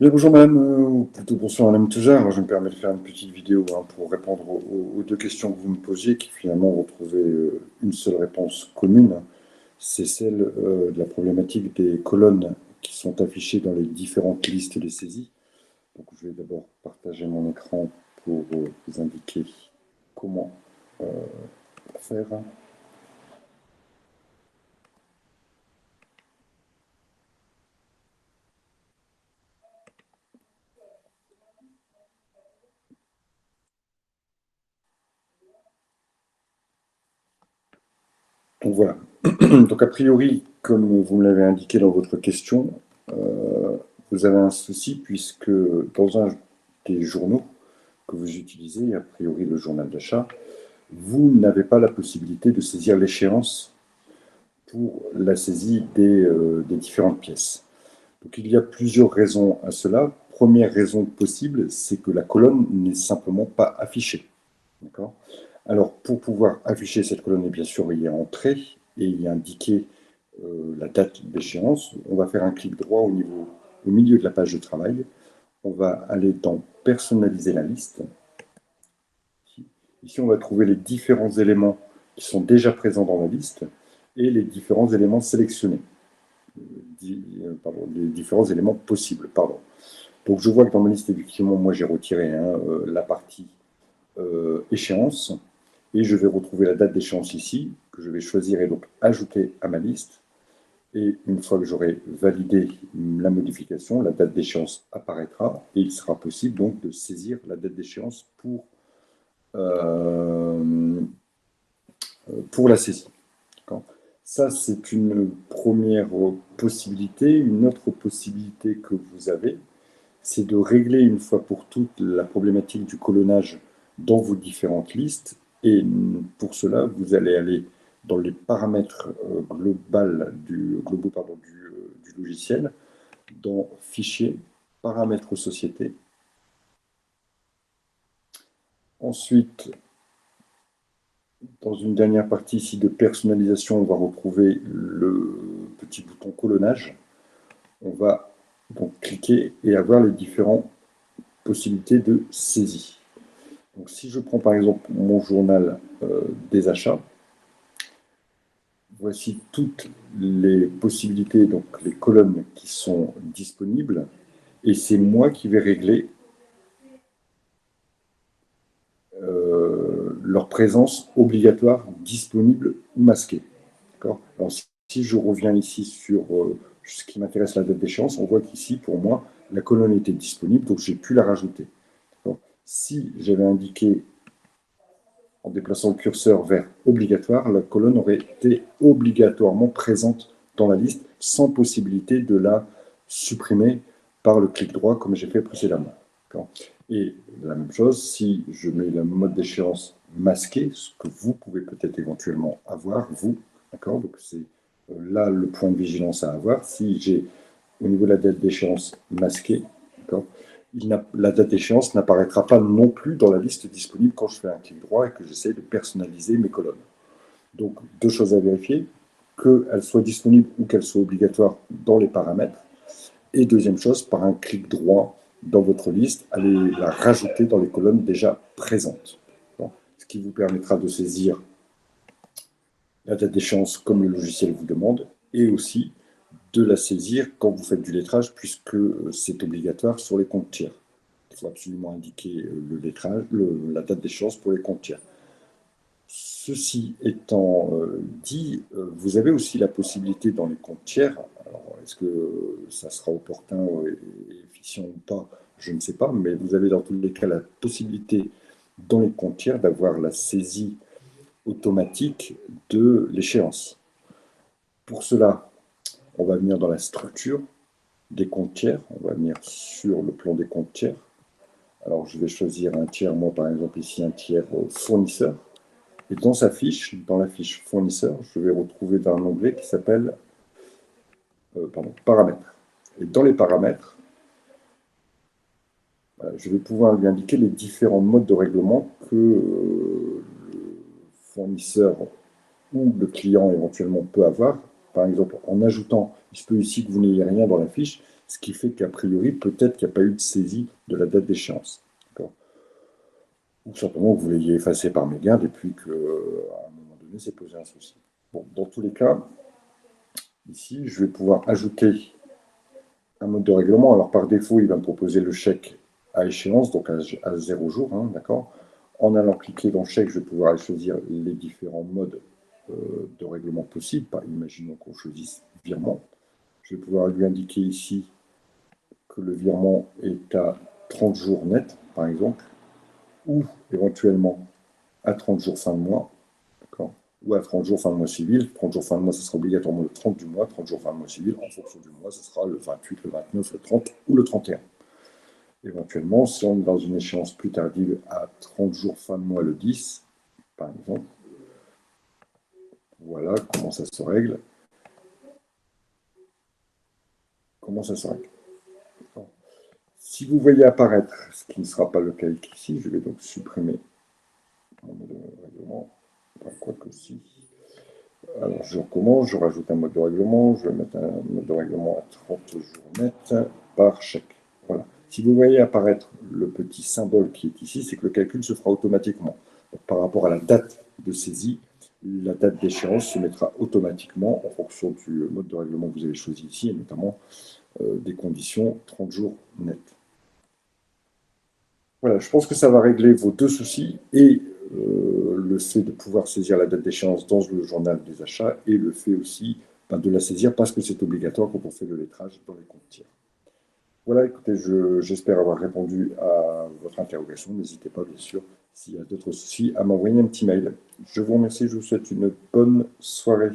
Bien, bonjour madame, ou plutôt bonsoir madame Toujard. Alors, je me permets de faire une petite vidéo pour répondre aux deux questions que vous me posiez, qui finalement ont trouvé une seule réponse commune. C'est celle de la problématique des colonnes qui sont affichées dans les différentes listes des saisies. Donc je vais d'abord partager mon écran pour vous indiquer comment euh, faire. Donc voilà. Donc a priori, comme vous me l'avez indiqué dans votre question, vous avez un souci puisque dans un des journaux que vous utilisez, a priori le journal d'achat, vous n'avez pas la possibilité de saisir l'échéance pour la saisie des différentes pièces. Donc il y a plusieurs raisons à cela. Première raison possible, c'est que la colonne n'est simplement pas affichée. D'accord. Alors, pour pouvoir afficher cette colonne, et bien sûr, il y a entrée et il y a indiqué la date d'échéance. On va faire un clic droit au milieu de la page de travail. On va aller dans personnaliser la liste. Ici, on va trouver les différents éléments qui sont déjà présents dans la liste et les différents éléments sélectionnés. Les différents éléments possibles. Pardon. Donc, je vois que dans ma liste, effectivement, moi, j'ai retiré la partie échéance. Et je vais retrouver la date d'échéance ici, que je vais choisir et donc ajouter à ma liste. Et une fois que j'aurai validé la modification, la date d'échéance apparaîtra et il sera possible donc de saisir la date d'échéance pour la saisie. Ça, c'est une première possibilité. Une autre possibilité que vous avez, c'est de régler une fois pour toutes la problématique du colonnage dans vos différentes listes. Et pour cela, vous allez aller dans les paramètres globaux du logiciel, dans Fichier, Paramètres société. Ensuite, dans une dernière partie ici de personnalisation, on va retrouver le petit bouton colonnage. On va donc cliquer et avoir les différentes possibilités de saisie. Donc, si je prends par exemple mon journal des achats, voici toutes les possibilités, donc les colonnes qui sont disponibles, et c'est moi qui vais régler leur présence obligatoire, disponible ou masquée. Alors, si je reviens ici sur ce qui m'intéresse, la date d'échéance, on voit qu'ici, pour moi, la colonne était disponible, donc j'ai pu la rajouter. Si j'avais indiqué en déplaçant le curseur vers obligatoire, la colonne aurait été obligatoirement présente dans la liste sans possibilité de la supprimer par le clic droit comme j'ai fait précédemment. Et la même chose, si je mets le mode d'échéance masqué, ce que vous pouvez peut-être éventuellement avoir, vous, d'accord. Donc c'est là le point de vigilance à avoir. Si j'ai au niveau de la date d'échéance masquée, d'accord, la date d'échéance n'apparaîtra pas non plus dans la liste disponible quand je fais un clic droit et que j'essaie de personnaliser mes colonnes. Donc, deux choses à vérifier, qu'elle soit disponible ou qu'elle soit obligatoire dans les paramètres. Et deuxième chose, par un clic droit dans votre liste, allez la rajouter dans les colonnes déjà présentes. Bon, ce qui vous permettra de saisir la date d'échéance comme le logiciel vous demande, et aussi de la saisir quand vous faites du lettrage, puisque c'est obligatoire sur les comptes tiers. Il faut absolument indiquer le lettrage, la date d'échéance pour les comptes tiers. Ceci étant dit, vous avez aussi la possibilité dans les comptes tiers, alors est-ce que ça sera opportun et efficient ou pas, je ne sais pas, mais vous avez dans tous les cas la possibilité dans les comptes tiers d'avoir la saisie automatique de l'échéance. Pour cela, on va venir dans la structure des comptes tiers, on va venir sur le plan des comptes tiers. Alors je vais choisir un tiers, moi par exemple ici un tiers fournisseur. Et dans sa fiche, dans la fiche fournisseur, je vais retrouver un onglet qui s'appelle paramètres. Et dans les paramètres, je vais pouvoir lui indiquer les différents modes de règlement que le fournisseur ou le client éventuellement peut avoir. Par exemple, en ajoutant, il se peut ici que vous n'ayez rien dans la fiche. Ce qui fait qu'a priori, peut-être qu'il n'y a pas eu de saisie de la date d'échéance. Ou simplement que vous l'ayez effacé par mégarde et puis qu'à un moment donné, c'est posé un souci. Bon, dans tous les cas, ici, je vais pouvoir ajouter un mode de règlement. Alors, par défaut, il va me proposer le chèque à échéance, donc à 0 jour, hein, d'accord. En allant cliquer dans chèque, je vais pouvoir choisir les différents modes de règlement possibles. Imaginons qu'on choisisse virement. Je vais pouvoir lui indiquer ici que le virement est à 30 jours net, par exemple, ou éventuellement à 30 jours fin de mois, d'accord, ou à 30 jours fin de mois civil. 30 jours fin de mois, ce sera obligatoirement le 30 du mois. 30 jours fin de mois civil, en fonction du mois, ce sera le 28, le 29, le 30 ou le 31. Éventuellement, si on est dans une échéance plus tardive à 30 jours fin de mois le 10, par exemple, voilà comment ça se règle. Comment ça se règle. Si vous voyez apparaître, ce qui ne sera pas le cas ici, je vais donc supprimer mon mode de règlement. Quoique si. Alors je recommence, je rajoute un mode de règlement, je vais mettre un mode de règlement à 30 jours net par chèque. Voilà. Si vous voyez apparaître le petit symbole qui est ici, c'est que le calcul se fera automatiquement. Donc, par rapport à la date de saisie, la date d'échéance se mettra automatiquement en fonction du mode de règlement que vous avez choisi ici, et notamment des conditions 30 jours net. Voilà, je pense que ça va régler vos deux soucis, et le fait de pouvoir saisir la date d'échéance dans le journal des achats, et le fait aussi de la saisir parce que c'est obligatoire quand on fait le lettrage dans les comptes tiers. Voilà, écoutez, j'espère avoir répondu à votre interrogation. N'hésitez pas, bien sûr, s'il y a d'autres soucis, à m'envoyer un petit mail. Je vous remercie, je vous souhaite une bonne soirée.